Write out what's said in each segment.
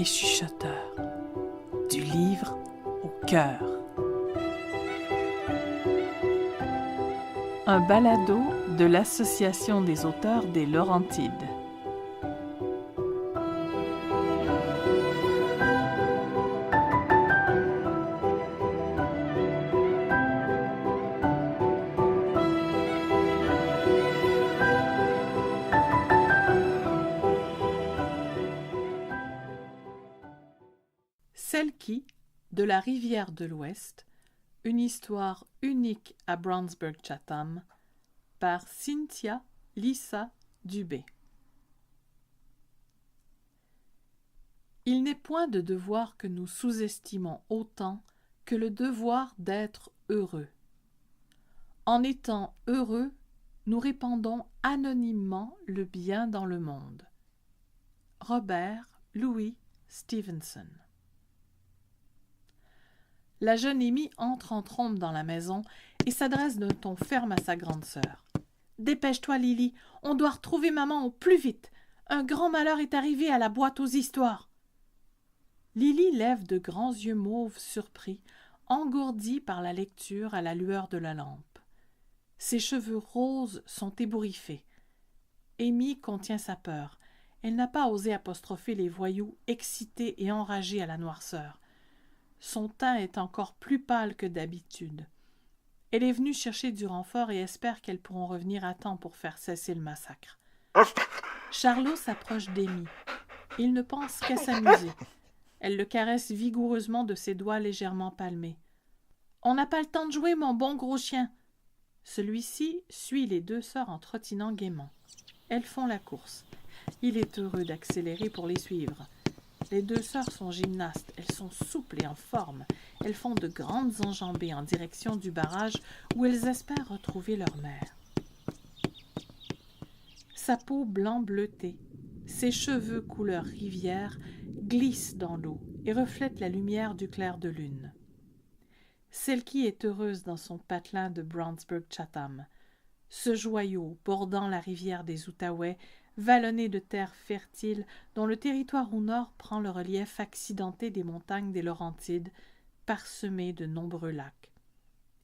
Les chuchoteurs, du livre au cœur. Un balado de l'Association des auteurs des Laurentides. Selkie, de la rivière de l'Ouest, une histoire unique à Brownsburg-Chatham, par Cynthia Lissa Dubé. Il n'est point de devoir que nous sous-estimons autant que le devoir d'être heureux. En étant heureux, nous répandons anonymement le bien dans le monde. Robert Louis Stevenson. La jeune Amy entre en trombe dans la maison et s'adresse d'un ton ferme à sa grande sœur. « Dépêche-toi, Lily, on doit retrouver maman au plus vite. Un grand malheur est arrivé à la boîte aux histoires. » Lily lève de grands yeux mauves surpris, engourdis par la lecture à la lueur de la lampe. Ses cheveux roses sont ébouriffés. Amy contient sa peur. Elle n'a pas osé apostropher les voyous excités et enragés à la noirceur. Son teint est encore plus pâle que d'habitude. Elle est venue chercher du renfort et espère qu'elles pourront revenir à temps pour faire cesser le massacre. Charlot s'approche d'Amy. Il ne pense qu'à s'amuser. Elle le caresse vigoureusement de ses doigts légèrement palmés. « On n'a pas le temps de jouer, mon bon gros chien !» Celui-ci suit les deux sœurs en trottinant gaiement. Elles font la course. Il est heureux d'accélérer pour les suivre. Les deux sœurs sont gymnastes, elles sont souples et en forme. Elles font de grandes enjambées en direction du barrage où elles espèrent retrouver leur mère. Sa peau blanc bleuté, ses cheveux couleur rivière glissent dans l'eau et reflètent la lumière du clair de lune. Selkie est heureuse dans son patelin de Brownsburg-Chatham. Ce joyau bordant la rivière des Outaouais, vallonné de terres fertiles dont le territoire au nord prend le relief accidenté des montagnes des Laurentides, parsemé de nombreux lacs.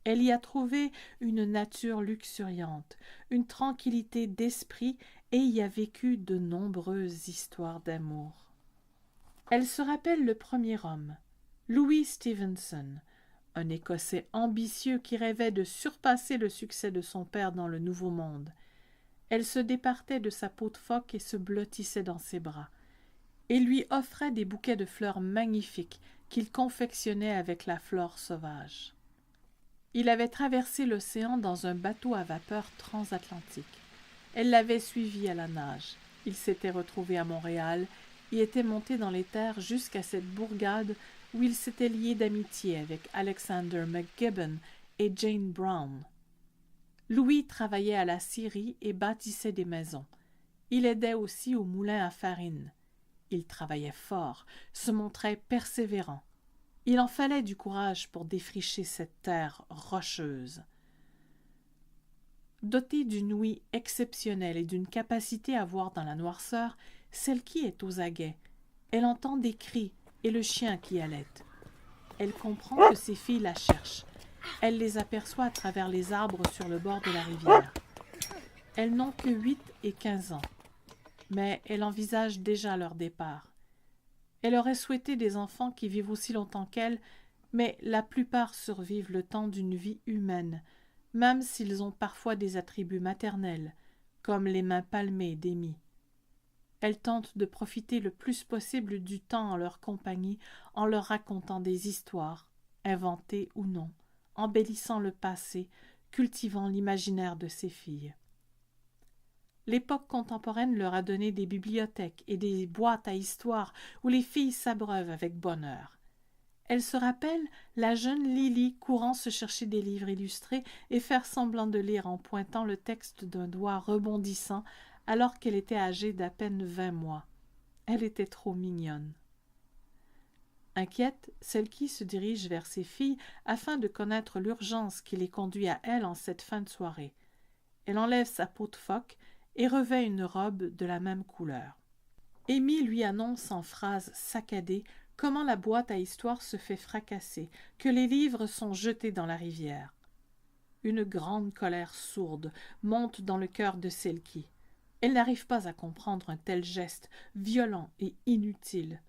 Elle y a trouvé une nature luxuriante, une tranquillité d'esprit et y a vécu de nombreuses histoires d'amour. Elle se rappelle le premier homme, Louis Stevenson, un Écossais ambitieux qui rêvait de surpasser le succès de son père dans le Nouveau Monde. Elle se départait de sa peau de phoque et se blottissait dans ses bras. Et lui offrait des bouquets de fleurs magnifiques qu'il confectionnait avec la flore sauvage. Il avait traversé l'océan dans un bateau à vapeur transatlantique. Elle l'avait suivi à la nage. Il s'était retrouvé à Montréal et était monté dans les terres jusqu'à cette bourgade où il s'était lié d'amitié avec Alexander McGibbon et Jane Brown. Louis travaillait à la scierie et bâtissait des maisons. Il aidait aussi au moulin à farine. Il travaillait fort, se montrait persévérant. Il en fallait du courage pour défricher cette terre rocheuse. Dotée d'une ouïe exceptionnelle et d'une capacité à voir dans la noirceur, Selkie est aux aguets. Elle entend des cris et le chien qui halète. Elle comprend que ses filles la cherchent. Elle les aperçoit à travers les arbres sur le bord de la rivière. Elles n'ont que 8 et 15 ans, mais elle envisage déjà leur départ. Elle aurait souhaité des enfants qui vivent aussi longtemps qu'elle, mais la plupart survivent le temps d'une vie humaine, même s'ils ont parfois des attributs maternels, comme les mains palmées d'Amy. Elle tente de profiter le plus possible du temps en leur compagnie en leur racontant des histoires, inventées ou non, embellissant le passé, cultivant l'imaginaire de ses filles. L'époque contemporaine leur a donné des bibliothèques et des boîtes à histoires où les filles s'abreuvent avec bonheur. Elle se rappelle la jeune Lily courant se chercher des livres illustrés et faire semblant de lire en pointant le texte d'un doigt rebondissant alors qu'elle était âgée d'à peine 20 mois. Elle était trop mignonne. Inquiète, Selkie se dirige vers ses filles afin de connaître l'urgence qui les conduit à elle en cette fin de soirée. Elle enlève sa peau de phoque et revêt une robe de la même couleur. Amy lui annonce en phrases saccadées comment la boîte à histoires se fait fracasser, que les livres sont jetés dans la rivière. Une grande colère sourde monte dans le cœur de Selkie. Elle n'arrive pas à comprendre un tel geste, violent et inutile.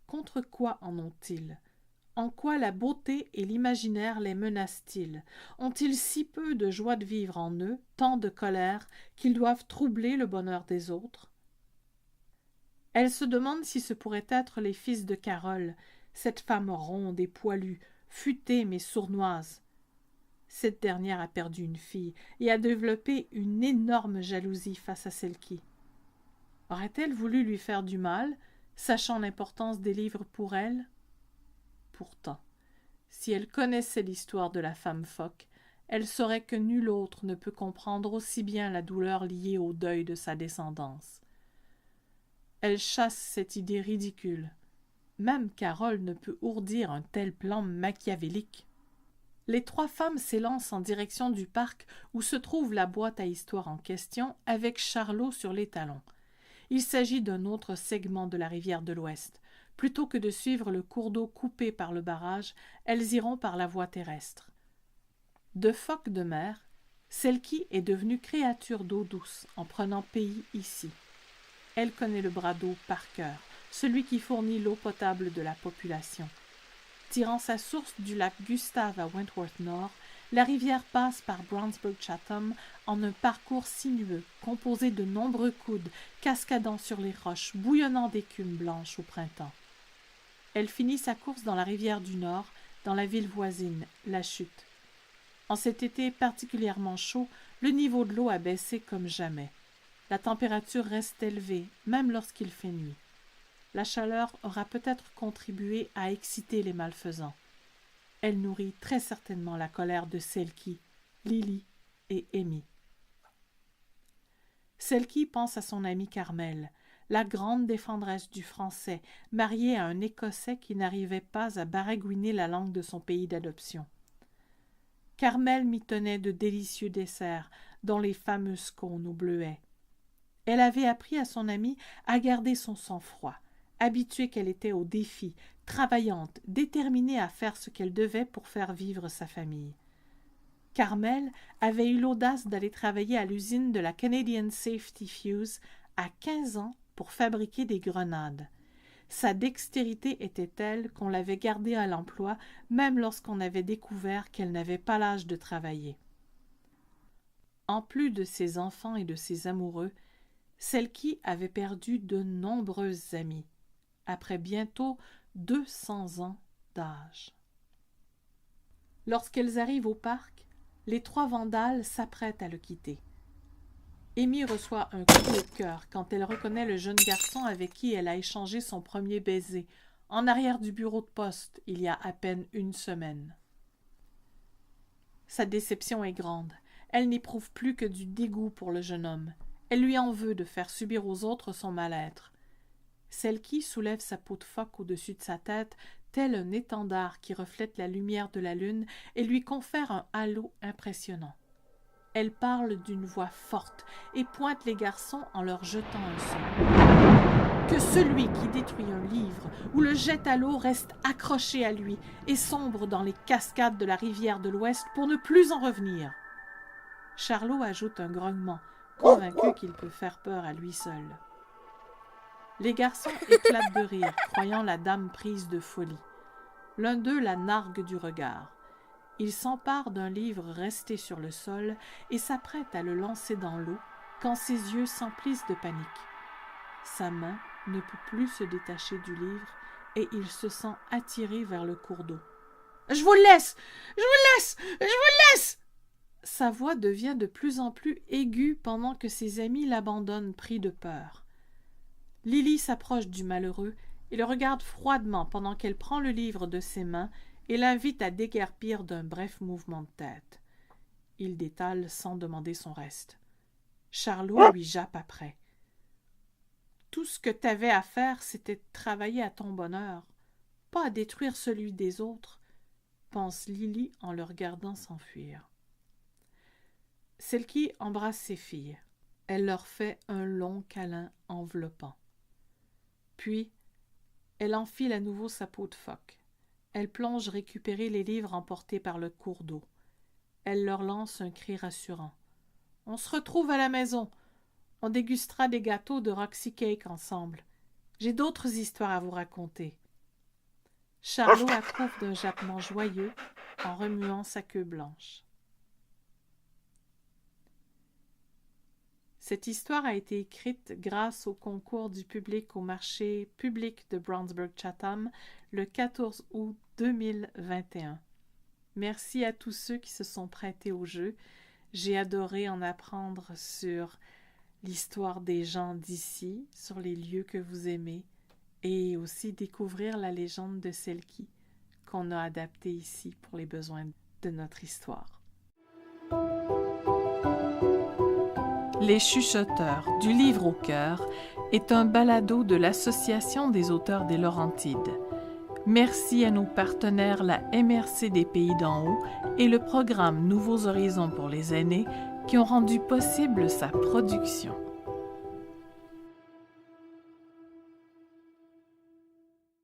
Contre quoi en ont-ils? En quoi la beauté et l'imaginaire les menacent-ils? Ont-ils si peu de joie de vivre en eux, tant de colère, qu'ils doivent troubler le bonheur des autres? Elle se demande si ce pourraient être les fils de Carole, cette femme ronde et poilue, futée mais sournoise. Cette dernière a perdu une fille et a développé une énorme jalousie face à Selkie. Aurait-elle voulu lui faire du mal, sachant l'importance des livres pour elle? Pourtant, si elle connaissait l'histoire de la femme phoque, elle saurait que nul autre ne peut comprendre aussi bien la douleur liée au deuil de sa descendance. Elle chasse cette idée ridicule. Même Carole ne peut ourdir un tel plan machiavélique. Les trois femmes s'élancent en direction du parc où se trouve la boîte à histoires en question avec Charlot sur les talons. Il s'agit d'un autre segment de la rivière de l'Ouest. Plutôt que de suivre le cours d'eau coupé par le barrage, elles iront par la voie terrestre. De phoque de mer, Selkie est devenue créature d'eau douce en prenant pays ici. Elle connaît le bras d'eau par cœur, celui qui fournit l'eau potable de la population. Tirant sa source du lac Gustave à Wentworth Nord, la rivière passe par Brownsburg-Chatham en un parcours sinueux, composé de nombreux coudes, cascadant sur les roches, bouillonnant d'écume blanche au printemps. Elle finit sa course dans la rivière du Nord, dans la ville voisine, La Chute. En cet été particulièrement chaud, le niveau de l'eau a baissé comme jamais. La température reste élevée, même lorsqu'il fait nuit. La chaleur aura peut-être contribué à exciter les malfaisants. Elle nourrit très certainement la colère de Selkie, Lily et Amy. Selkie pense à son amie Carmel, la grande défendresse du français, mariée à un Écossais qui n'arrivait pas à baragouiner la langue de son pays d'adoption. Carmel m'y tenait de délicieux desserts, dont les fameux scones au bleuet. Elle avait appris à son amie à garder son sang-froid, habituée qu'elle était au défi, travaillante, déterminée à faire ce qu'elle devait pour faire vivre sa famille. Carmel avait eu l'audace d'aller travailler à l'usine de la Canadian Safety Fuse à 15 ans pour fabriquer des grenades. Sa dextérité était telle qu'on l'avait gardée à l'emploi même lorsqu'on avait découvert qu'elle n'avait pas l'âge de travailler. En plus de ses enfants et de ses amoureux, Selkie avait perdu de nombreuses amies, après bientôt 200 ans d'âge. Lorsqu'elles arrivent au parc, les trois vandales s'apprêtent à le quitter. Amy reçoit un coup de cœur quand elle reconnaît le jeune garçon avec qui elle a échangé son premier baiser, en arrière du bureau de poste, il y a à peine une semaine. Sa déception est grande. Elle n'éprouve plus que du dégoût pour le jeune homme. Elle lui en veut de faire subir aux autres son mal-être. Selkie soulève sa peau de phoque au-dessus de sa tête, tel un étendard qui reflète la lumière de la lune et lui confère un halo impressionnant. Elle parle d'une voix forte et pointe les garçons en leur jetant un sort. Que celui qui détruit un livre ou le jette à l'eau reste accroché à lui et sombre dans les cascades de la rivière de l'Ouest pour ne plus en revenir. Charlot ajoute un grognement, convaincu qu'il peut faire peur à lui seul. Les garçons éclatent de rire, croyant la dame prise de folie. L'un d'eux la nargue du regard. Il s'empare d'un livre resté sur le sol et s'apprête à le lancer dans l'eau quand ses yeux s'emplissent de panique. Sa main ne peut plus se détacher du livre et il se sent attiré vers le cours d'eau. « Je vous laisse! Je vous laisse! Je vous laisse !» Sa voix devient de plus en plus aiguë pendant que ses amis l'abandonnent pris de peur. Lily s'approche du malheureux et le regarde froidement pendant qu'elle prend le livre de ses mains et l'invite à déguerpir d'un bref mouvement de tête. Il détale sans demander son reste. Charlot lui jappe après. « Tout ce que t'avais à faire, c'était de travailler à ton bonheur, pas à détruire celui des autres, » pense Lily en le regardant s'enfuir. Selkie embrasse ses filles. Elle leur fait un long câlin enveloppant. Puis, elle enfile à nouveau sa peau de phoque. Elle plonge récupérer les livres emportés par le cours d'eau. Elle leur lance un cri rassurant. « On se retrouve à la maison. On dégustera des gâteaux de Roxy Cake ensemble. J'ai d'autres histoires à vous raconter. » Charlot approuve d'un jappement joyeux en remuant sa queue blanche. Cette histoire a été écrite grâce au concours du public au marché public de Brownsburg-Chatham le 14 août 2021. Merci à tous ceux qui se sont prêtés au jeu. J'ai adoré en apprendre sur l'histoire des gens d'ici, sur les lieux que vous aimez, et aussi découvrir la légende de Selkie qu'on a adaptée ici pour les besoins de notre histoire. Les Chuchoteurs, du livre au cœur, est un balado de l'Association des auteurs des Laurentides. Merci à nos partenaires la MRC des Pays d'en haut et le programme Nouveaux Horizons pour les aînés qui ont rendu possible sa production.